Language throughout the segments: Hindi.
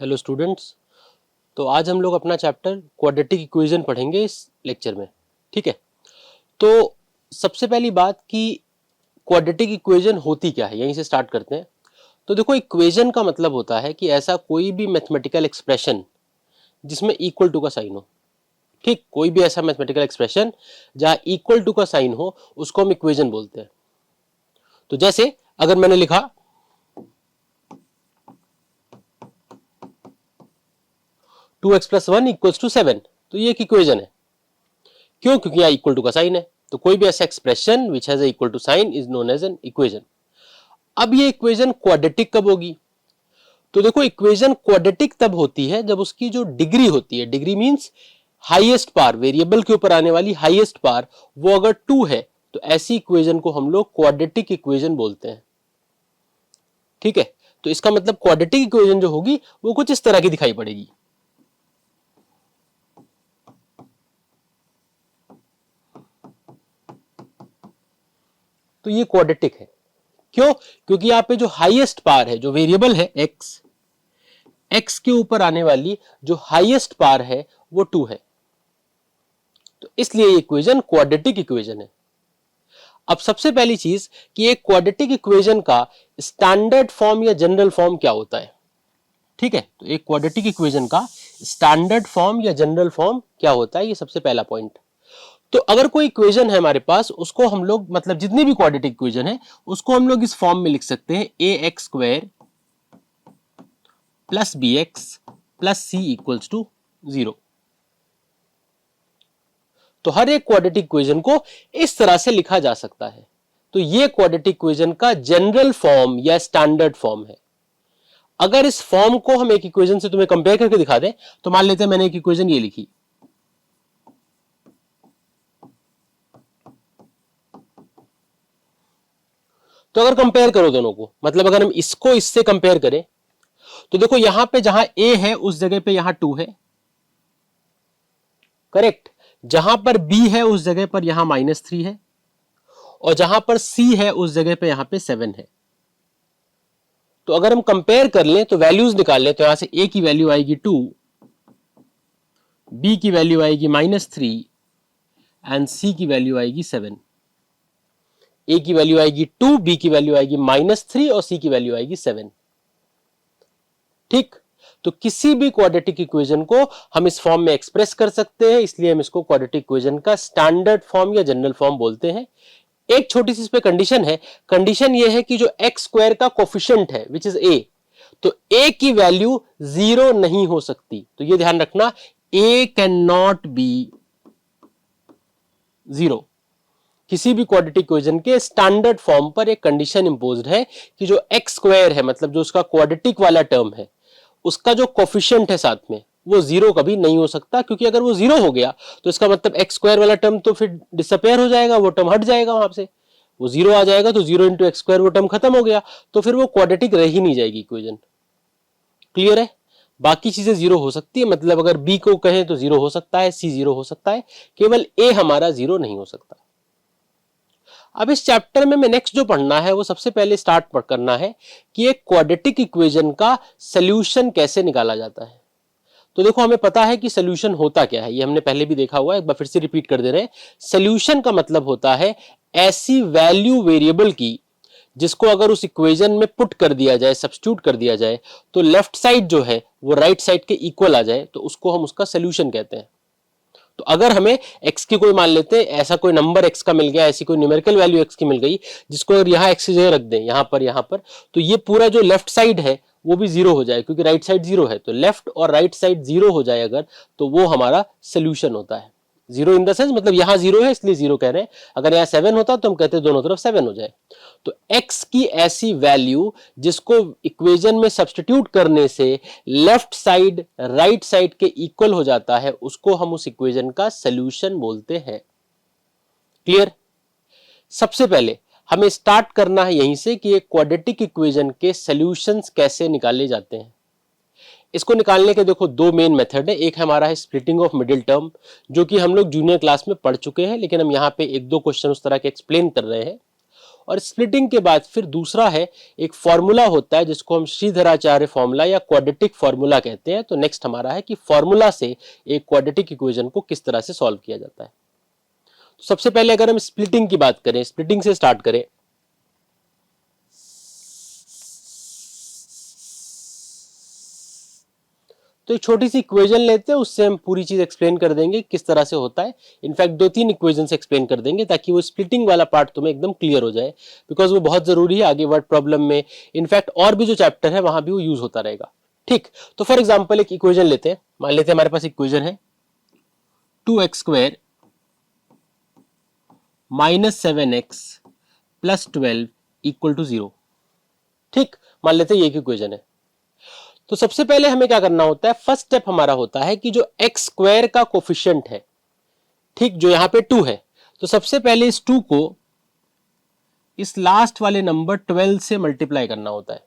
Hello students. तो आज हम लोग अपना चैप्टर क्वाड्रेटिक इक्वेशन पढ़ेंगे इस लेक्चर में। ठीक है, तो सबसे पहली बात कि क्वाड्रेटिक इक्वेशन होती क्या है, यहीं से स्टार्ट करते हैं। तो देखो, इक्वेशन का मतलब होता है कि ऐसा कोई भी मैथमेटिकल एक्सप्रेशन जिसमें इक्वल टू का साइन हो। ठीक, कोई भी ऐसा मैथमेटिकल एक्सप्रेशन जहां इक्वल टू का साइन हो उसको हम इक्वेशन बोलते हैं। तो जैसे अगर मैंने लिखा 2x + 1 = 7, तो ये एक इक्वेशन है। क्यों? क्योंकि यहाँ इक्वल टू का साइन है। तो कोई भी ऐसा expression which has equal to sign is known as an equation. अब ये इक्वेशन क्वाड्रेटिक कब होगी? तो देखो, इक्वेशन क्वाड्रेटिक तब होती है जब उसकी जो डिग्री होती है, degree means highest power, variable के ऊपर आने वाली हाईएस्ट पावर, वो अगर 2 है तो ऐसी इक्वेशन को हम लोग क्वाड्रेटिक इक्वेशन बोलते हैं। ठीक है, तो इसका मतलब क्वाड्रेटिक इक्वेशन जो होगी वो कुछ इस तरह की दिखाई पड़ेगी। तो ये क्वाड्रेटिक है। क्यों? क्योंकि यहाँ पे जो हाईएस्ट पावर है, जो वेरिएबल है एक्स के ऊपर आने वाली जो हाईएस्ट पावर है वो 2 है। तो इसलिए ये इक्वेशन क्वाड्रेटिक इक्वेशन है। अब सबसे पहली चीज कि एक क्वाड्रेटिक इक्वेशन का स्टैंडर्ड फॉर्म या जनरल फॉर्म क्या होता है। ठीक है, तो एक क्वाड्रेटिक इक्वेशन का स्टैंडर्ड फॉर्म या जनरल फॉर्म क्या होता है, ये सबसे पहला पॉइंट। तो अगर कोई इक्वेशन है हमारे पास, उसको हम लोग, मतलब जितनी भी क्वाड्रेटिक इक्वेशन है उसको हम लोग इस फॉर्म में लिख सकते हैं, ax² + bx + c = 0। तो हर एक क्वाड्रेटिक इक्वेशन को इस तरह से लिखा जा सकता है। तो ये क्वाड्रेटिक इक्वेशन का जनरल फॉर्म या स्टैंडर्ड फॉर्म है। अगर इस फॉर्म को हम एक इक्वेशन से तुम्हें कंपेयर करके दिखा दें, तो मान लेते हैं मैंने एक इक्वेशन ये लिखी, तो अगर कंपेयर करो दोनों को, मतलब अगर हम इसको इससे कंपेयर करें, तो देखो यहां पे जहां a है उस जगह पे यहां 2 है, करेक्ट। जहां पर b है उस जगह पर यहां -3 है, और जहां पर c है उस जगह पे यहां पे 7 है। तो अगर हम कंपेयर कर लें तो वैल्यूज निकाल लें, तो यहां से a की वैल्यू आएगी 2, b की वैल्यू आएगी -3 एंड c की वैल्यू आएगी 7। a की वैल्यू आएगी 2, b की वैल्यू आएगी -3 और c की वैल्यू आएगी 7। ठीक, तो किसी भी क्वाड्रेटिक इक्वेशन को हम इस फॉर्म में एक्सप्रेस कर सकते हैं, इसलिए हम इसको क्वाड्रेटिक इक्वेशन का स्टैंडर्ड फॉर्म या जनरल फॉर्म बोलते हैं। एक छोटी सी इस पे कंडीशन है, कंडीशन ये है कि जो x² का कोफिशिएंट है विच इज a, तो a की वैल्यू 0 नहीं हो सकती। तो ये ध्यान रखना, a कैन नॉट बी 0। किसी भी क्वाड्रेटिक इक्वेशन के स्टैंडर्ड फॉर्म पर एक कंडीशन इंपोज्ड है कि जो x² है, मतलब जो उसका क्वाड्रेटिक वाला टर्म है, उसका जो कोफिशिएंट है साथ में, वो 0 कभी नहीं हो सकता। क्योंकि अगर वो 0 हो गया तो इसका मतलब x² वाला टर्म तो फिर डिसअपेयर हो जाएगा, वो टर्म हट जाएगा, वहां से वो 0 आ जाएगा, तो 0 × x², वो टर्म खत्म हो गया, तो फिर वो क्वाड्रेटिक रह ही नहीं जाएगी इक्वेशन। क्लियर है? बाकी चीजें 0 हो सकती है, मतलब अगर b को कहें तो 0 हो सकता है, c 0 हो सकता है, केवल a हमारा 0 नहीं हो सकता। अब इस चैप्टर में नेक्स्ट जो पढ़ना है वो सबसे पहले स्टार्ट करना है कि एक क्वाड्रेटिक इक्वेशन का सॉल्यूशन कैसे निकाला जाता है। तो देखो, हमें पता है कि सॉल्यूशन होता क्या है, ये हमने पहले भी देखा हुआ है, एक बार फिर से रिपीट कर दे रहे हैं। सॉल्यूशन का मतलब होता है ऐसी वैल्यू वेरिएबल की जिसको अगर उस इक्वेशन में पुट कर दिया जाए, सब्स्टिट्यूट कर दिया जाए, तो लेफ्ट साइड जो है वो राइट साइड के इक्वल आ जाए, तो उसको हम उसका सॉल्यूशन कहते हैं। तो अगर हमें x की कोई, मान लेते हैं ऐसा कोई नंबर x का मिल गया, ऐसी कोई न्यूमेरिकल वैल्यू x की मिल गई, जिसको अगर यहाँ x की जगह रख दें, यहां पर, तो ये पूरा जो लेफ्ट साइड है वो भी 0 हो जाए, क्योंकि राइट साइड 0 है। तो लेफ्ट और राइट साइड 0 हो जाए अगर, तो वो हमारा सोल्यूशन होता है। 0 इन द सेंस, मतलब यहां 0 है इसलिए 0 कह रहे हैं। अगर यहाँ 7 होता तो हम कहते हैं दोनों तरफ 7 हो जाए। तो x की ऐसी वैल्यू जिसको इक्वेशन में सब्स्टिट्यूट करने से लेफ्ट साइड राइट साइड के इक्वल हो जाता है, उसको हम उस इक्वेशन का सॉल्यूशन बोलते हैं। क्लियर? सबसे पहले हमें स्टार्ट करना है यहीं से कि एक क्वाड्रेटिक इक्वेशन के सॉल्यूशंस कैसे निकाले जाते हैं। इसको निकालने के देखो दो मेन मेथड है। एक हमारा है स्प्लिटिंग ऑफ मिडिल टर्म, जो कि हम लोग जूनियर क्लास में पढ़ चुके हैं, लेकिन हम यहाँ पे एक दो क्वेश्चन उस तरह के एक्सप्लेन कर रहे हैं। और स्प्लिटिंग के बाद फिर दूसरा है एक फॉर्मूला होता है जिसको हम श्रीधराचार्य फॉर्मूला या क्वाड्रेटिक फॉर्मूला कहते हैं। तो नेक्स्ट हमारा है कि फॉर्मूला से एक क्वाड्रेटिक इक्वेशन को किस तरह से सॉल्व किया जाता है। तो सबसे पहले अगर हम स्प्लिटिंग की बात करें, स्प्लिटिंग से स्टार्ट करें, तो एक छोटी सी इक्वेशन लेते हैं, उससे हम पूरी चीज एक्सप्लेन कर देंगे किस तरह से होता है। इनफैक्ट 2-3 इक्वेशन से एक्सप्लेन कर देंगे ताकि वो स्प्लिटिंग वाला पार्ट तुम्हें एकदम क्लियर हो जाए, बिकॉज वो बहुत जरूरी है आगे वर्ड प्रॉब्लम में, इनफैक्ट और भी जो चैप्टर है वहां भी वो यूज होता रहेगा। ठीक, तो फॉर एग्जाम्पल एक इक्वेशन लेते हैं, मान लेते हैं हमारे पास इक्वेशन है 2x² - 7x + 12 = 0। ठीक, मान लेते हैं ये एक इक्वेशन है। तो सबसे पहले हमें क्या करना होता है, फर्स्ट स्टेप हमारा होता है कि जो x² का कोफिशिएंट है, ठीक, जो यहां पे 2 है, तो सबसे पहले इस 2 को इस लास्ट वाले नंबर 12 से मल्टीप्लाई करना होता है।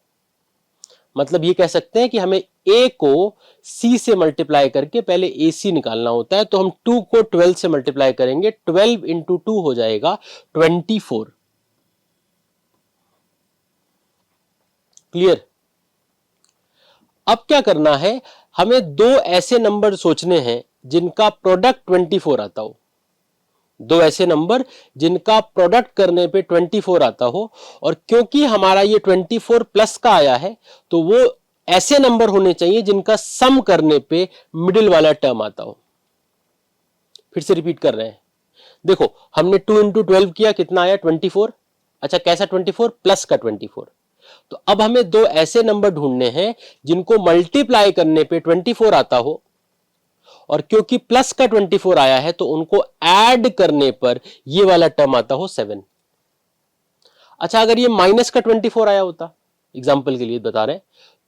मतलब ये कह सकते हैं कि हमें a को c से मल्टीप्लाई करके पहले ac निकालना होता है। तो हम 2 को 12 से मल्टीप्लाई करेंगे, 12 × 2 हो जाएगा 24। क्लियर? अब क्या करना है, हमें दो ऐसे नंबर सोचने हैं जिनका प्रोडक्ट 24 आता हो। दो ऐसे नंबर जिनका प्रोडक्ट करने पे 24 आता हो, और क्योंकि हमारा ये 24 प्लस का आया है तो वो ऐसे नंबर होने चाहिए जिनका सम करने पे मिडिल वाला टर्म आता हो। फिर से रिपीट कर रहे हैं, देखो हमने 2 × 12 किया, कितना आया 24। अच्छा, कैसा 24? प्लस का 24। तो अब हमें दो ऐसे नंबर ढूंढने हैं जिनको मल्टीप्लाई करने पे 24 आता हो, और क्योंकि प्लस का 24 आया है तो उनको ऐड करने पर ये वाला टर्म आता हो 7। अच्छा, अगर ये माइनस का 24 आया होता, एग्जाम्पल के लिए बता रहे हैं,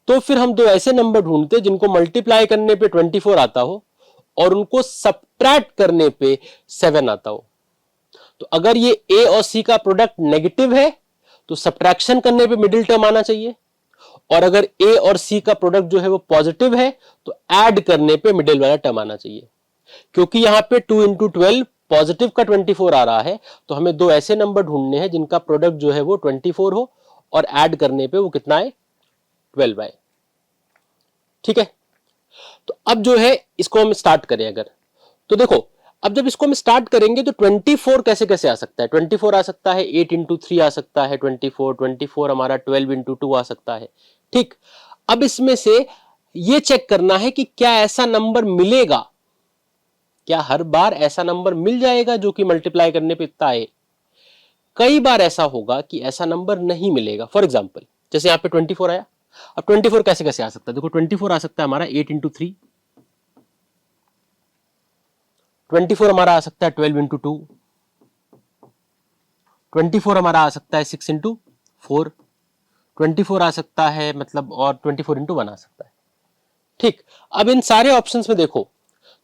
तो फिर हम दो ऐसे नंबर ढूंढते जिनको मल्टीप्लाई करने पे 24 आता हो और उनको सब्ट्रैक्ट करने पे 7 आता हो। तो अगर ये ए और सी का प्रोडक्ट नेगेटिव है तो सब्ट्रैक्शन करने पे मिडिल टर्म आना चाहिए, और अगर ए और सी का प्रोडक्ट जो है वो पॉजिटिव है तो ऐड करने पे मिडिल वाला टर्म आना चाहिए। क्योंकि यहां पे 2 × 12 पॉजिटिव का 24 आ रहा है, तो हमें दो ऐसे नंबर ढूंढने हैं जिनका प्रोडक्ट जो है वो 24 हो और ऐड करने पे वो कितना है, 12 आए। ठीक है, तो अब जो है इसको हम स्टार्ट करें अगर, तो देखो अब जब इसको हम स्टार्ट करेंगे तो 24 कैसे कैसे आ सकता है, 24 आ सकता है 8 × 3 आ सकता है 24 हमारा 12 × 2 आ सकता है। ठीक, अब इसमें से ये चेक करना है कि क्या ऐसा नंबर मिलेगा, क्या हर बार ऐसा नंबर मिल जाएगा जो कि मल्टीप्लाई करने पे इतना आए। कई बार ऐसा होगा कि ऐसा नंबर नहीं मिलेगा। फॉर एग्जाम्पल जैसे यहाँ पे 24 आया, अब 24 कैसे कैसे आ सकता है, देखो 24 आ सकता है हमारा 8 × 3, 24 हमारा आ सकता है 12 × 2, 24 हमारा आ सकता है 6 × 4, 24 आ सकता है मतलब, और 24 × 1 आ सकता है। ठीक, अब इन सारे ऑप्शंस में देखो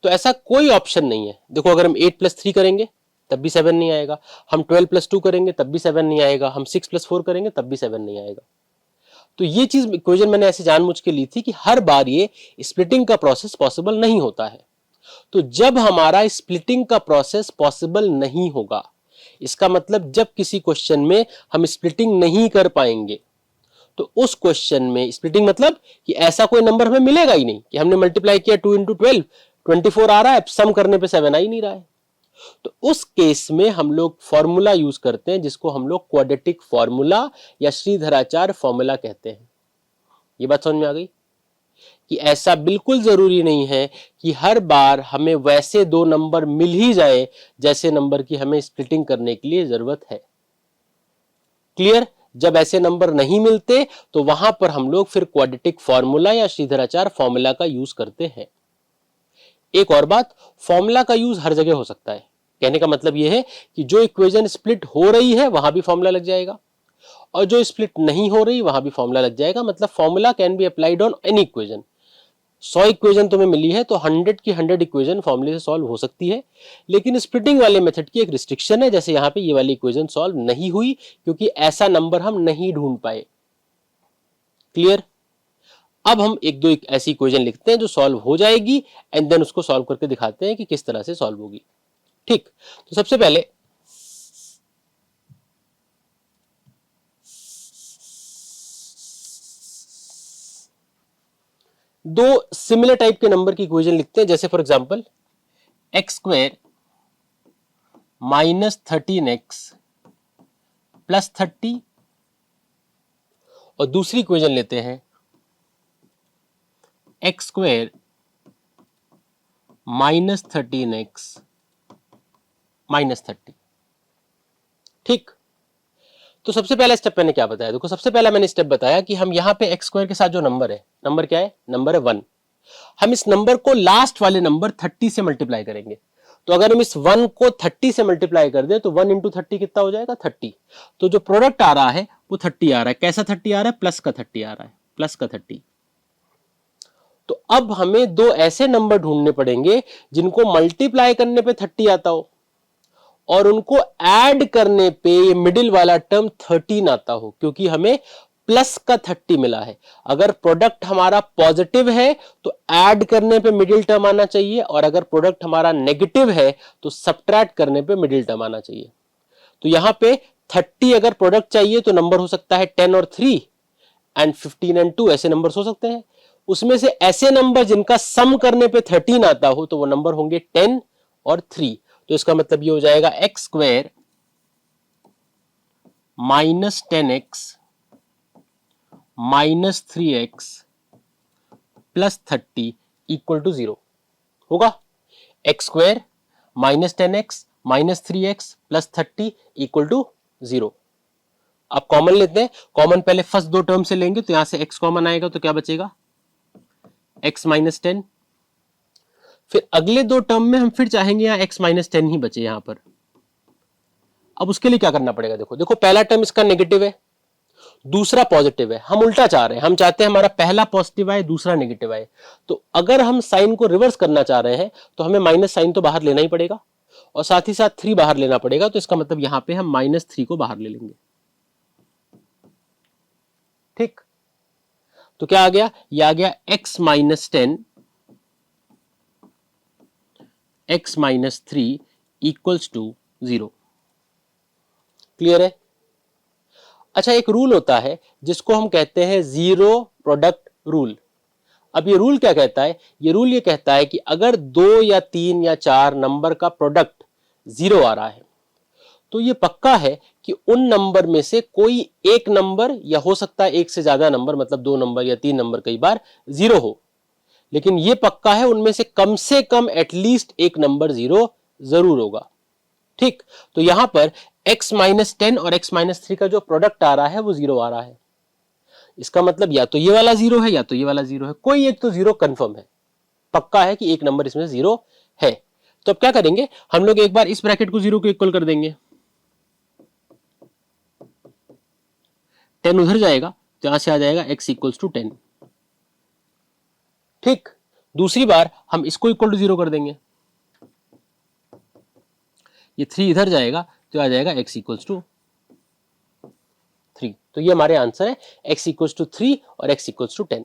तो ऐसा कोई ऑप्शन नहीं है। देखो अगर हम 8 + 3 करेंगे तब भी 7 नहीं आएगा, हम 12 + 2 करेंगे तब भी 7 नहीं आएगा, हम 6 + 4 करेंगे तब भी 7 नहीं आएगा। तो ये चीज इक्वेशन मैंने ऐसे जानबूझ के ली थी कि हर बार ये स्प्लिटिंग का प्रोसेस पॉसिबल नहीं होता है। तो जब हमारा स्प्लिटिंग का प्रोसेस पॉसिबल नहीं होगा, इसका मतलब जब किसी क्वेश्चन में हम स्प्लिटिंग नहीं कर पाएंगे, तो उस क्वेश्चन में स्प्लिटिंग मतलब कि ऐसा कोई नंबर हमें मिलेगा ही नहीं कि हमने मल्टीप्लाई किया 2 × 12 24 आ रहा है, सम करने पे 7 आ ही नहीं रहा है। तो उस केस में हम लोग फॉर्मूला यूज करते हैं जिसको हम लोग क्वाड्रेटिक फॉर्मूला या श्रीधराचार्य फॉर्मूला कहते हैं। ये बात समझ में आ गई कि ऐसा बिल्कुल जरूरी नहीं है कि हर बार हमें वैसे दो नंबर मिल ही जाए जैसे नंबर की हमें स्प्लिटिंग करने के लिए जरूरत है। क्लियर? जब ऐसे नंबर नहीं मिलते तो वहां पर हम लोग फिर क्वाड्रेटिक फॉर्मूला या श्रीधराचार्य फॉर्मूला का यूज करते हैं। एक और बात, फॉर्मूला का यूज हर जगह हो सकता है। कहने का मतलब यह है कि जो इक्वेशन स्प्लिट हो रही है वहां भी फॉर्मूला लग जाएगा, और जो स्प्लिट नहीं हो रही वहां भी फॉर्मूला लग जाएगा। मतलब formula can be applied on any equation. 100 equation तुम्हें मिली है तो 100 की 100 इक्वेशन फॉर्मूले से सॉल्व हो सकती है, लेकिन स्प्लिटिंग वाले मेथड की एक रिस्ट्रिक्शन है, जैसे यहां पे ये वाली इक्वेशन सॉल्व नहीं हुई क्योंकि ऐसा नंबर हम नहीं ढूंढ पाए। क्लियर? अब हम एक दो ऐसी इक्वेशन लिखते हैं जो सॉल्व हो जाएगी एंड देन उसको सॉल्व करके दिखाते हैं कि किस तरह से सॉल्व होगी। ठीक, तो सबसे पहले दो सिमिलर टाइप के नंबर की इक्वेशन लिखते हैं, जैसे for example x square minus 13x plus 30, और दूसरी इक्वेशन लेते हैं x square minus 13x minus 30। ठीक, तो सबसे पहला स्टेप मैंने क्या बताया, देखो सबसे पहला मैंने स्टेप बताया कि हम यहां पे एक्स स्क्वायर के साथ जो नंबर है, नंबर क्या है, नंबर है 1, हम इस नंबर को लास्ट वाले नंबर 30 से मल्टीप्लाई करेंगे। तो अगर हम इस 1 को 30 से मल्टीप्लाई कर दें तो 1 इंटू 30 कितना हो जाएगा, 30। तो जो प्रोडक्ट आ रहा है वो 30 आ रहा है। कैसा 30 आ रहा है, प्लस का 30 आ रहा है, प्लस का 30। तो अब हमें दो ऐसे नंबर ढूंढने पड़ेंगे जिनको मल्टीप्लाई करने पे 30 आता हो और उनको ऐड करने पे ये मिडिल वाला टर्म 13 आता हो, क्योंकि हमें प्लस का 30 मिला है। अगर प्रोडक्ट हमारा पॉजिटिव है तो ऐड करने पे मिडिल टर्म आना चाहिए, और अगर प्रोडक्ट हमारा नेगेटिव है तो सब्ट्रैक्ट करने पे मिडिल टर्म आना चाहिए। तो यहां पे 30 अगर प्रोडक्ट चाहिए तो नंबर हो सकता है 10 और 3 एंड 15 एंड 2, ऐसे नंबर हो सकते हैं। उसमें से ऐसे नंबर जिनका सम करने पे 13 आता हो तो वो नंबर होंगे 10 और 3। तो इसका मतलब ये हो जाएगा x square minus 10x minus 3x plus 30 equal to 0 होगा। X square minus 10x minus 3x plus 30 equal to 0। अब कॉमन लेते हैं, कॉमन पहले फर्स्ट दो टर्म से लेंगे, तो यहां से x कॉमन आएगा तो क्या बचेगा, x माइनस 10। फिर अगले दो टर्म में हम फिर चाहेंगे यहां x माइनस 10 ही बचे यहां पर। अब उसके लिए क्या करना पड़ेगा, देखो देखो पहला टर्म इसका नेगेटिव है, दूसरा पॉजिटिव है। हम उल्टा चाह रहे हैं, हम चाहते हैं हमारा पहला पॉजिटिव आए दूसरा नेगेटिव आए। तो अगर हम साइन को रिवर्स करना चाह रहे हैं तो हमें माइनस साइन तो बाहर लेना ही पड़ेगा और साथ ही साथ 3 बाहर लेना पड़ेगा। तो इसका मतलब यहां पे हम माइनस 3 को बाहर ले लेंगे। ठीक, तो क्या आ गया, ये आ गया x minus 10 x minus 3 equals to 0। Clear है। अच्छा, एक रूल होता है जिसको हम कहते हैं जीरो प्रोडक्ट रूल। अब ये रूल क्या कहता है, ये रूल ये कहता है कि अगर 2 या 3 या 4 नंबर का प्रोडक्ट 0 आ रहा है तो ये पक्का है कि उन नंबर में से कोई एक नंबर, या हो सकता है एक से ज्यादा नंबर, मतलब 2 नंबर या 3 नंबर कई बार 0 हो, लेकिन ये पक्का है उनमें से कम एटलीस्ट एक नंबर 0 जरूर होगा। ठीक, तो यहां पर x माइनस 10 और x माइनस 3 का जो प्रोडक्ट आ रहा है वो 0 आ रहा है। इसका मतलब या तो ये वाला 0 है या तो ये वाला 0 है, कोई एक तो 0 कंफर्म है, पक्का है कि एक नंबर इसमें 0 है। तो अब क्या करेंगे, हम लोग एक बार इस ब्रैकेट को 0 को इक्वल कर देंगे, 10 उधर जाएगा तो यहां से आ जाएगा x इक्वल्स टू 10। ठीक, दूसरी बार हम इसको इक्वल टू 0 कर देंगे, ये 3 इधर जाएगा तो आ जाएगा x इक्वल्स टू 3। तो ये हमारे आंसर है, x इक्वल्स टू 3 और x equals to 10।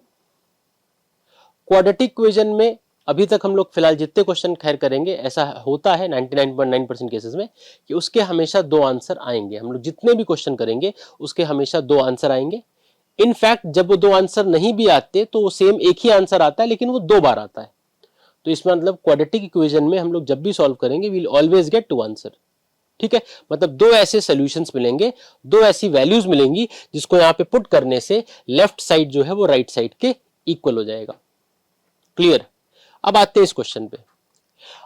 Quadratic equation में अभी तक हम लोग फिलहाल जितने क्वेश्चन खैर करेंगे, ऐसा होता है 99.9% केसेस में कि उसके हमेशा दो आंसर आएंगे। हम लोग जितने भी क्वेश्चन करेंगे उसके हमेशा दो आंसर आएंगे। इनफैक्ट जब वो दो आंसर नहीं भी आते तो वो सेम एक ही आंसर आता है, लेकिन वो 2 बार आता है। तो इसमें मतलब क्वाड्रेटिक इक्वेशन में हम लोग जब भी सॉल्व करेंगे we will always get 2 answer. ठीक है, मतलब दो ऐसे सॉल्यूशंस मिलेंगे, दो ऐसी वैल्यूज मिलेंगी जिसको यहां पे पुट करने से लेफ्ट साइड जो है वो राइट साइड के इक्वल हो जाएगा। क्लियर। अब आते हैं इस क्वेश्चन पे।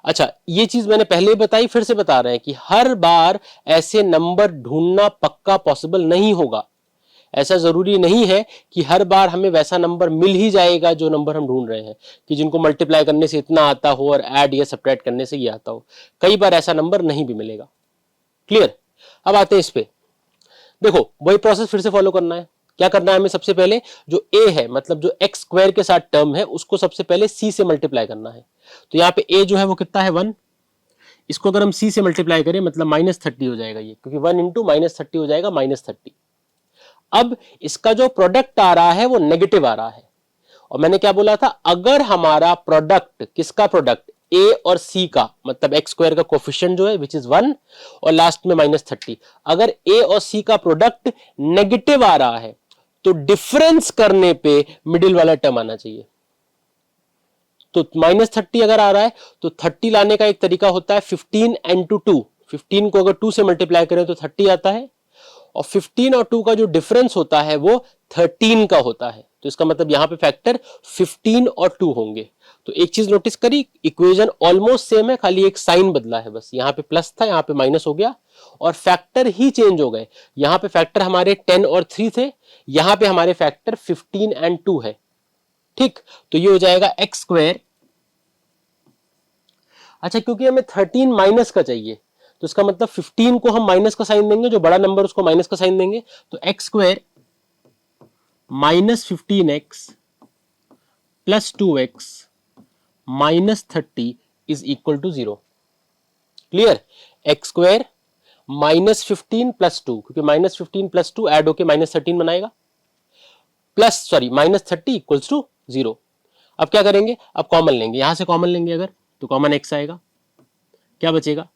अच्छा, ये चीज मैंने पहले ही बताई, फिर से बता रहे हैं कि हर बार ऐसे नंबर ढूंढना पक्का पॉसिबल नहीं होगा। ऐसा जरूरी नहीं है कि हर बार हमें वैसा नंबर मिल ही जाएगा जो नंबर हम ढूंढ रहे हैं, कि जिनको मल्टीप्लाई करने से इतना आता हो और ऐड या सब्ट्रैक्ट करने से ये आता हो। कई बार ऐसा नंबर नहीं भी मिलेगा। क्लियर। अब आते हैं इस पे। देखो वही प्रोसेस फिर से फॉलो करना है। क्या करना है हमें, सबसे पहले जो a है, मतलब जो x स्क्वायर के साथ टर्म है, उसको सबसे पहले c से मल्टीप्लाई करना है। तो यहाँ पे a जो है वो कितना है 1, इसको अगर हम c से मल्टीप्लाई करें मतलब माइनस 30 हो जाएगा ये, क्योंकि 1 इंटू माइनस 30 हो जाएगा माइनस 30। अब इसका जो प्रोडक्ट आ रहा है वो नेगेटिव आ रहा है, और मैंने क्या बोला था, अगर हमारा प्रोडक्ट, किसका प्रोडक्ट, a और c का, मतलब x स्क्वायर का कोफिशिएंट जो है विच इज 1 और लास्ट में माइनस 30, अगर a और c का प्रोडक्ट नेगेटिव आ रहा है तो डिफरेंस करने पे मिडिल वाला टर्म आना चाहिए। तो -30 अगर आ रहा है तो 30 लाने का एक तरीका होता है 15 into 2, 15 को अगर 2 से मल्टीप्लाई करें तो 30 आता है, और 15 और 2 का जो डिफरेंस होता है वो 13 का होता है। तो इसका मतलब यहां पे फैक्टर 15 और 2 होंगे। तो एक चीज नोटिस करी, इक्वेशन ऑलमोस्ट सेम है, खाली एक साइन बदला है बस, यहां पे प्लस था यहां पे माइनस हो गया, और फैक्टर ही चेंज हो गए। यहां पे फैक्टर हमारे 10 और 3 थे, यहां पे हमारे फैक्टर 15 एंड 2 है। ठीक, तो ये हो जाएगा एक्स स्क्वायर। अच्छा, क्योंकि हमें 13 माइनस का चाहिए तो इसका मतलब 15 को हम माइनस का साइन देंगे, जो बड़ा नंबर उसको माइनस का साइन देंगे, तो x square -15x plus 2x -30 is equal to 0। Clear? X square -15 plus 2, क्योंकि -15 प्लस 2 ऐड होके -13 बनाएगा, प्लस सॉरी -30 इक्वल्स टू 0। अब क्या करेंगे, अब कॉमन लेंगे, यहां से कॉमन लेंगे अगर, तो कॉमन x आएगा, क्या बचेगा,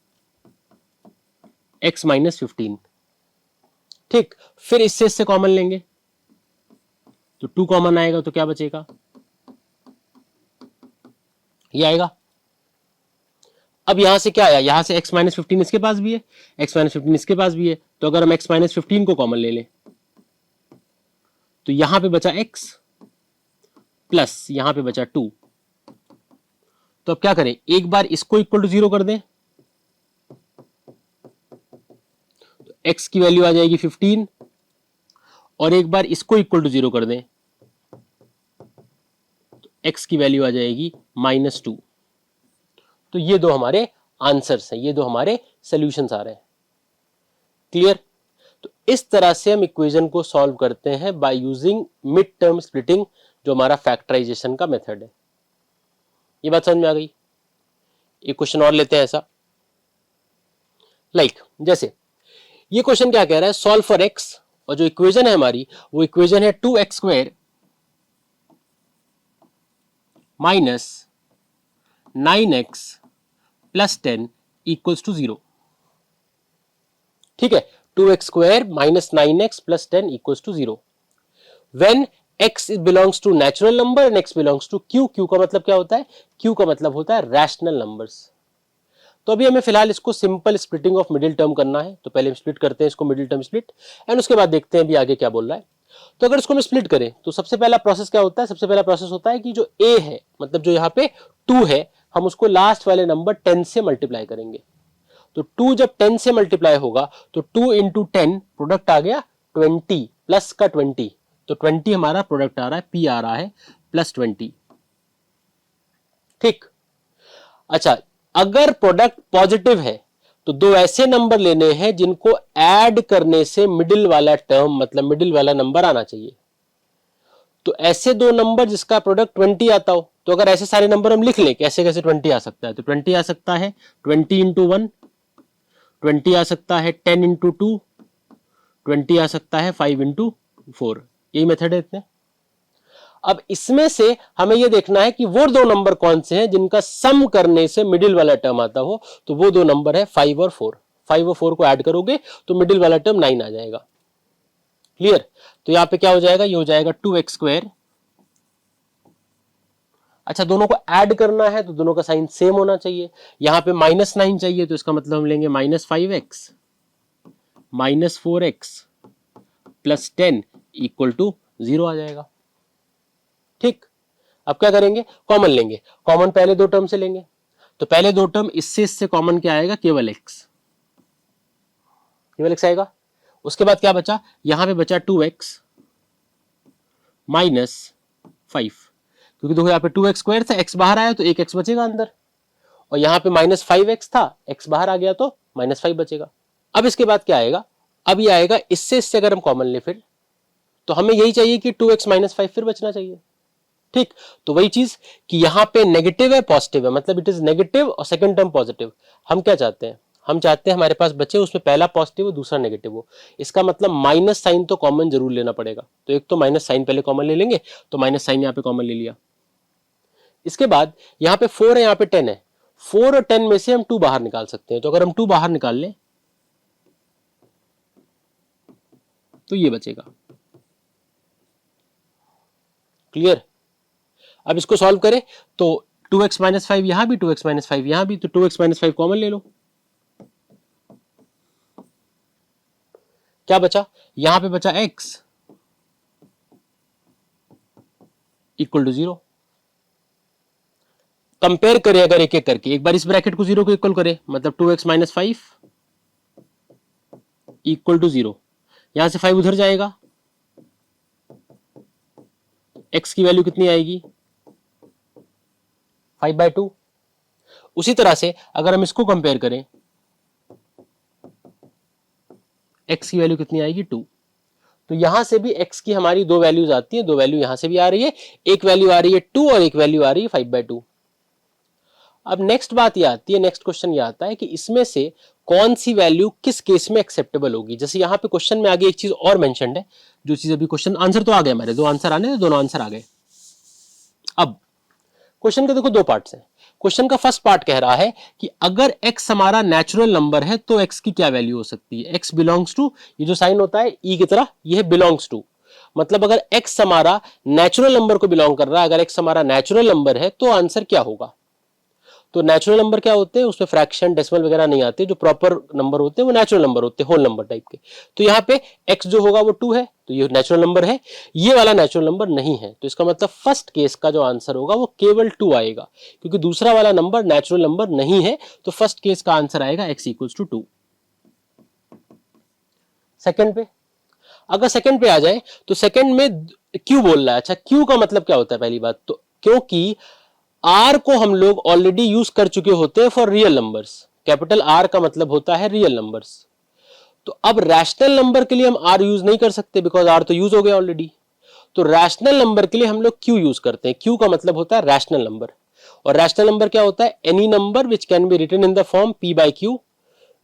x -15। ठीक, फिर इससे कॉमन लेंगे तो 2 कॉमन आएगा, तो क्या बचेगा, ये आएगा। अब यहां से क्या आया, यहां से x -15 इसके पास भी है, x -15 इसके पास भी है, तो अगर हम x -15 को कॉमन ले लें तो यहां पे बचा x प्लस यहां पे बचा 2। तो अब क्या करें, एक बार इसको इक्वल टू 0 कर दें तो x की वैल्यू आ जाएगी 15, और एक बार इसको इक्वल टू 0 कर दें तो x की वैल्यू आ जाएगी -2। तो ये दो हमारे आंसर्स हैं, ये दो हमारे सॉल्यूशंस आ रहे हैं। क्लियर? तो इस तरह से हम इक्वेशन को सॉल्व करते हैं by using mid term splitting, जो हमारा फैक्टराइजेशन का मेथड है। ये बात समझ में आ गई? एक क्वेश्चन और लेते हैं ऐसा, जैसे ये क्वेश्चन क्या कह रहा है, सॉल्व फॉर x, और जो इक्वेशन है हमारी वो इक्वेशन है 2x square minus 9x plus 10 equals to 0। ठीक है, 2x square minus 9x plus 10 equals to 0 when x belongs to natural number and x belongs to q। q का मतलब क्या होता है, q का मतलब होता है रैशनल नंबर्स। तो अभी हमें फिलहाल इसको simple splitting of middle term करना है, तो पहले हम स्प्लिट करते हैं इसको मिडिल टर्म स्प्लिट, एंड उसके बाद देखते हैं अभी आगे क्या बोल रहा है। तो अगर इसको हम स्प्लिट करें तो सबसे पहला प्रोसेस क्या होता है, सबसे पहला प्रोसेस होता है कि जो a है, मतलब जो यहाँ पे 2 है, हम उसको लास्ट वाले नंबर 10 से मल्टीप्लाई करेंगे। तो 2 जब 10 से मल्टीप्लाई होगा तो 2 इंटू 10 प्रोडक्ट आ गया 20 प्लस का 20, तो 20 हमारा प्रोडक्ट आ रहा है, p आ रहा है प्लस 20। ठीक, अच्छा, अगर प्रोडक्ट पॉजिटिव है तो दो ऐसे नंबर लेने हैं जिनको ऐड करने से मिडिल वाला टर्म, मतलब मिडिल वाला नंबर आना चाहिए। तो ऐसे दो नंबर जिसका प्रोडक्ट 20 आता हो, तो अगर ऐसे सारे नंबर हम लिख लें कैसे कैसे 20 आ सकता है, तो 20 आ सकता है 20 इंटू 1, 20 आ सकता है 10 इंटू 2, 20 आ सकता है 5 इंटू 4। यही मेथड है इतने। अब इसमें से हमें यह देखना है कि वो दो नंबर कौन से हैं जिनका सम करने से मिडिल वाला टर्म आता हो, तो वो दो नंबर है 5 और 4। 5 और 4 को ऐड करोगे तो मिडिल वाला टर्म 9 आ जाएगा। क्लियर? तो यहां पे क्या हो जाएगा, ये हो जाएगा 2x स्क्वायर। अच्छा, दोनों को ऐड करना है तो दोनों का साइन सेम होना चाहिए। यहां पे -9 चाहिए तो इसका मतलब हम लेंगे -5x -4x plus 10 equal to 0 आ जाएगा। ठीक, अब क्या करेंगे, कॉमन लेंगे, कॉमन पहले दो टर्म से लेंगे, तो पहले दो टर्म इससे कॉमन क्या आएगा, केवल x, केवल x आएगा। उसके बाद क्या बचा, यहां पे बचा 2x -5, क्योंकि देखो यहाँ पे 2x स्क्वायर था, x बाहर आया तो एक x बचेगा अंदर, और यहां पे -5x था, x बाहर आ गया तो -5 बचेगा। अब इसके बाद क्या आएगा, अब ये आएगा इससे अगर हम कॉमन ले फिर, तो हमें यही चाहिए कि 2x -5 फिर बचना चाहिए। ठीक, तो वही चीज कि यहां पे नेगेटिव है पॉजिटिव है, मतलब इट इज नेगेटिव और सेकंड टर्म पॉजिटिव। हम क्या चाहते हैं, हम चाहते हैं हमारे पास बचे उसमें पहला पॉजिटिव हो दूसरा नेगेटिव हो। इसका मतलब माइनस साइन तो कॉमन जरूर लेना पड़ेगा, तो एक तो माइनस साइन पहले कॉमन ले लेंगे, तो माइनस साइन यहां पे कॉमन ले लिया। इसके बाद यहां पे 4 है, यहां पे 10 है, 4 और 10 में से हम 2 बाहर निकाल सकते हैं, तो अगर हम 2 बाहर निकाल लें तो ये बचेगा। क्लियर? अब इसको सॉल्व करें तो 2x माइनस 5 यहां भी, 2x माइनस 5 यहां भी, तो 2x माइनस 5 कॉमन ले लो, क्या बचा, यहां पे बचा x इक्वल टू 0। कंपेयर करें अगर एक एक करके, एक बार इस ब्रैकेट को 0 को इक्वल करें, मतलब 2x माइनस 5 इक्वल टू 0, यहां से 5 उधर जाएगा, x की वैल्यू कितनी आएगी 5/2। उसी तरह से अगर हम इसको कंपेयर करें, x की वैल्यू कितनी आएगी 2, तो यहां से भी x की हमारी दो वैल्यूज आती है, दो वैल्यू यहां से भी आ रही है, एक वैल्यू आ रही है 2 और एक वैल्यू आ रही है 5/2। अब नेक्स्ट बात ये आती है, नेक्स्ट क्वेश्चन ये आता है कि इसमें से कौन सी वैल्यू किस केस में एक्सेप्टेबल होगी। जैसे यहाँ पे क्वेश्चन में आगे एक चीज और मेंशन्ड है, जो चीज अभी क्वेश्चन आंसर तो आ गए हमारे, दो आंसर आने थे, दोनों आंसर आ गए। अब क्वेश्चन के देखो दो पार्ट्स हैं। क्वेश्चन का फर्स्ट पार्ट कह रहा है कि अगर x हमारा नेचुरल नंबर है तो x की क्या वैल्यू हो सकती है, x बिलोंग्स टू, ये जो साइन होता है ई की तरह, ये है बिलोंग्स टू, मतलब अगर x हमारा नेचुरल नंबर को बिलोंग कर रहा है, अगर x हमारा नेचुरल नंबर है तो आंसर क्या होगा। तो नेचुरल नंबर क्या होते हैं, उसमें फ्रैक्शन डेसिमल वगैरह नहीं आते, जो प्रॉपर नंबर होते हैं वो नेचुरल नंबर होते हैं, होल नंबर टाइप के। तो यहाँ पे x जो होगा वो 2 है, तो ये नेचुरल नंबर है, ये वाला नेचुरल नंबर नहीं है, तो इसका मतलब फर्स्ट केस का जो आंसर होगा वो केवल 2 आएगा, क्योंकि दूसरा वाला नंबर नेचुरल नंबर नहीं है, तो फर्स्ट केस का आंसर आएगा x इक्वल्स टू 2। सेकंड पे, अगर सेकंड पे आ जाए तो सेकंड में क्यू बोल रहा है। अच्छा, क्यू का मतलब क्या होता है, पहली बात तो क्योंकि आर को हम लोग ऑलरेडी यूज कर चुके होते हैं for real numbers, capital R का मतलब होता है रियल नंबर्स, तो अब रैशनल नंबर के लिए हम आर यूज नहीं कर सकते, बिकॉज आर तो यूज हो गया ऑलरेडी। तो रैशनल नंबर के लिए हम लोग क्यू यूज करते हैं, क्यू का मतलब होता है रैशनल नंबर, और रैशनल नंबर क्या होता है, any number which can be written in the form p by q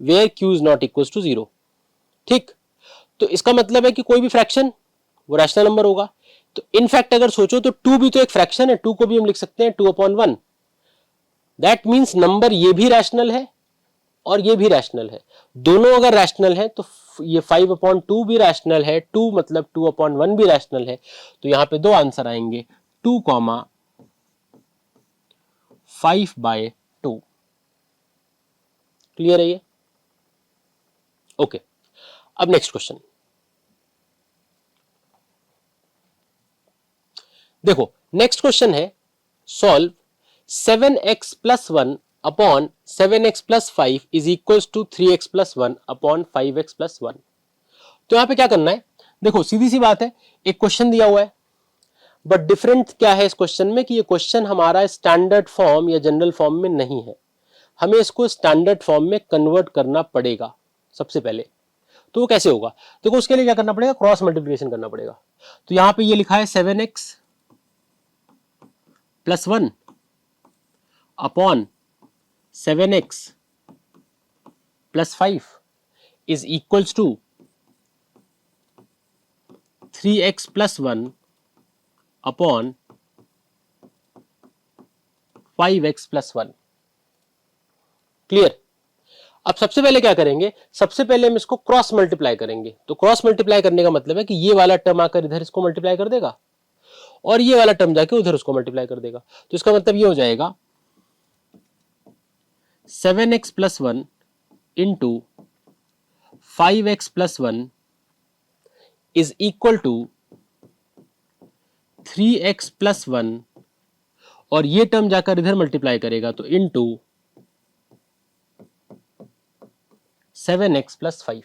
where q is not equal to 0। ठीक, तो इसका मतलब है कि कोई भी फ्रैक्शन वो रैशनल नंबर होगा। तो इनफैक्ट अगर सोचो तो 2 भी तो एक फ्रैक्शन है, 2 को भी हम लिख सकते हैं 2/1, दैट मीन्स नंबर ये भी रैशनल है और ये भी रैशनल है, दोनों अगर रैशनल है तो ये 5/2 भी रैशनल है, 2 मतलब 2/1 भी रैशनल है, तो यहां पे दो आंसर आएंगे 2, 5/2। क्लियर है ये? ओके, अब नेक्स्ट क्वेश्चन देखो, नेक्स्ट क्वेश्चन है solve 7x plus 1 upon 7x plus 5 is equal to 3x plus 1 upon 5x plus 1। तो यहां पे क्या करना है, देखो सीधी सी बात है, एक क्वेश्चन दिया हुआ है, बट डिफरेंट क्या है इस क्वेश्चन में कि ये क्वेश्चन हमारा स्टैंडर्ड फॉर्म या जनरल फॉर्म में नहीं है, हमें इसको स्टैंडर्ड फॉर्म में कन्वर्ट करना पड़ेगा सबसे पहले। तो वो कैसे होगा, देखो उसके लिए क्या करना पड़ेगा, क्रॉस मल्टीप्लिकेशन करना पड़ेगा। तो यहां पे ये लिखा है 7x plus 1 upon 7x plus 5 is equals to 3x plus 1 upon 5x plus 1। Clear? अब सबसे पहले क्या करेंगे, सबसे पहले हम इसको क्रॉस मल्टीप्लाई करेंगे। तो क्रॉस मल्टीप्लाई करने का मतलब है कि ये वाला टर्म आकर इधर इसको मल्टीप्लाई कर देगा और ये वाला टर्म जाके उधर उसको मल्टीप्लाई कर देगा। तो इसका मतलब ये हो जाएगा 7x plus 1 into 5x plus 1 is equal to 3x plus 1, और ये टर्म जाकर इधर मल्टीप्लाई करेगा तो इंटू 7x प्लस 5।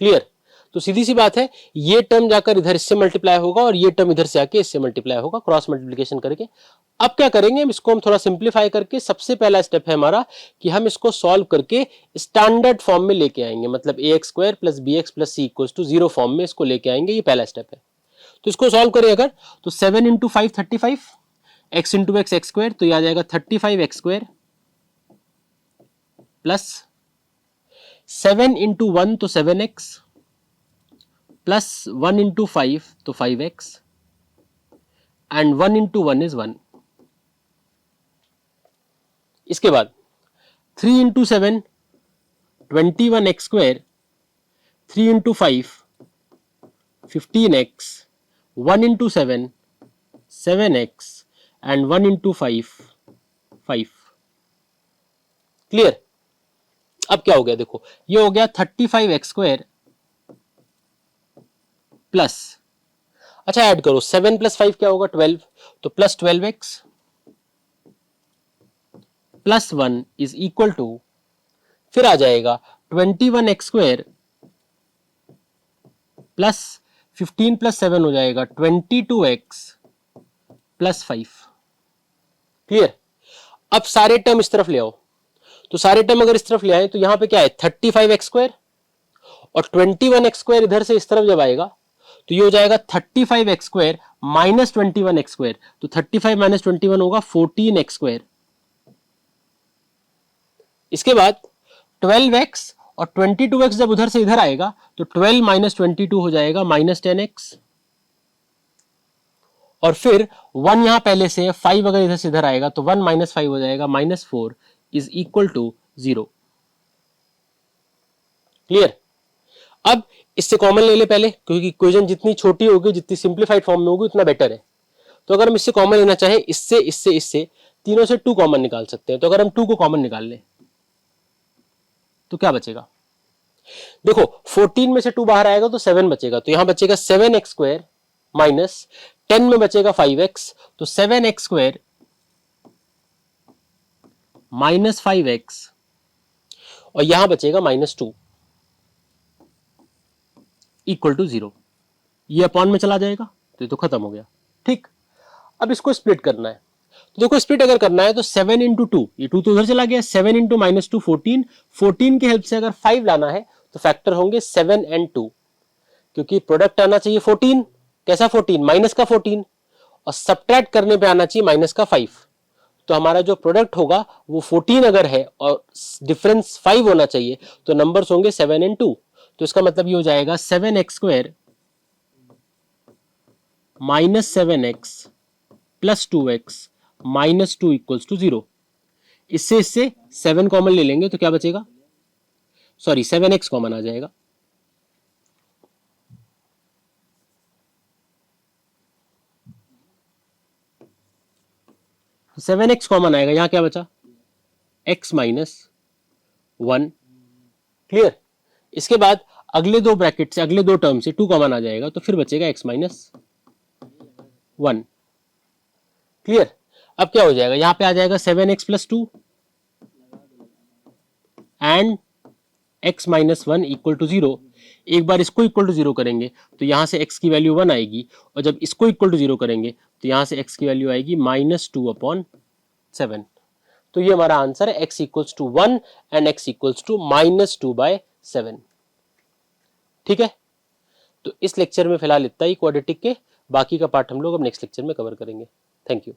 क्लियर? तो सीधी सी बात है, ये टर्म जाकर इधर इससे मल्टीप्लाई होगा और ये टर्म इधर से आके इससे मल्टीप्लाई होगा क्रॉस मल्टीप्लिकेशन करके। अब क्या करेंगे, इसको हम थोड़ा सिंप्लीफाई करके, सबसे पहला स्टेप है हमारा कि हम इसको सॉल्व करके स्टैंडर्ड फॉर्म में लेके आएंगे, मतलब ax² plus bx plus c equals to 0 form में इसको लेके आएंगे, ये पहला स्टेप है। तो इसको सॉल्व करें अगर, तो 7 into 5 35, x into x x², तो ये आ जाएगा 35x² प्लस 7 इंटू 1 तो 7x प्लस 1 इंटू 5 तो 5x एंड 1 इंटू 1 इज 1। इसके बाद 3 into 7 21x², 3 into 5 15x, 1 into 7 7x and 1 into 5 5। Clear? अब क्या हो गया देखो, ये हो गया 35x² प्लस, अच्छा ऐड करो 7 प्लस 5 क्या होगा 12, तो plus 12x plus 1 is equal to, फिर आ जाएगा 21x² प्लस 15 प्लस 7 हो जाएगा 22x प्लस 5। क्लियर? अब सारे टर्म इस तरफ ले आओ, तो सारे टर्म अगर इस तरफ ले आए तो यहां पे क्या है 35x² और 21x² इधर से इस तरफ जब आएगा तो ये हो जाएगा 35x² माइनस 21x², तो 35 माइनस 21 होगा 14x²। इसके बाद 12x और 22x जब उधर से इधर आएगा तो 12 माइनस 22 हो जाएगा माइनस 10x, और फिर 1 यहां पहले से 5 अगर इधर से इधर आएगा तो 1 माइनस 5 हो जाएगा minus 4 is equal to 0। Clear? अब इससे कॉमन ले ले पहले, क्योंकि इक्वेशन जितनी छोटी होगी, जितनी सिंप्लीफाइड फॉर्म में होगी उतना बेटर है। तो अगर हम इससे कॉमन लेना चाहें, इससे इससे इससे तीनों से 2 कॉमन निकाल सकते हैं। तो अगर हम 2 को कॉमन निकाल लें तो क्या बचेगा? देखो 14 में से 2 बाहर आएगा तो 7 बचेगा, तो यहां बचेगा 7x² माइनस 10 में बचेगा 5x, तो 7x² माइनस 5x, और यहां बचेगा माइनस 2 इक्वल टू 0। ये अपॉन में चला जाएगा तो ये तो खत्म हो गया। ठीक, अब इसको स्प्लिट करना है, तो देखो स्प्लिट अगर करना है तो 7 इंटू 2, ये 2 तो उधर चला गया, 7 इंटू माइनस 2 14, 14 की हेल्प से अगर 5 लाना है तो फैक्टर होंगे 7 एंड 2, क्योंकि प्रोडक्ट आना चाहिए 14, कैसा 14 माइनस का 14, और सब्ट्रैक्ट करने पे आना चाहिए माइनस का 5। तो हमारा जो प्रोडक्ट होगा वो 14 अगर है और डिफरेंस 5 होना चाहिए तो नंबर्स होंगे 7 एंड 2। तो इसका मतलब ये हो जाएगा 7x² minus 7x plus 2x minus 2 equals to 0। इससे 7 कॉमन ले लेंगे तो क्या बचेगा, सॉरी 7x कॉमन आ जाएगा। तो 7x कॉमन आएगा, यहां क्या बचा x माइनस 1। क्लियर? इसके बाद अगले दो ब्रैकेट से, अगले दो टर्म से 2 कॉमन आ जाएगा तो फिर बचेगा x माइनस 1। क्लियर? अब क्या हो जाएगा, यहां पे आ जाएगा 7x plus 2 and x minus 1 equal to 0। एक बार इसको इक्वल टू 0 करेंगे तो यहां से x की वैल्यू 1 आएगी, और जब इसको इक्वल टू 0 करेंगे तो यहां से x की वैल्यू आएगी माइनस 2 अपॉन 7। तो ये हमारा आंसर है x equals to 1 and x equals to minus 2/7। ठीक है, तो इस लेक्चर में फिलहाल इतना ही क्वाड्रेटिक के, बाकी का पार्ट हम लोग अब नेक्स्ट लेक्चर में कवर करेंगे। Thank you.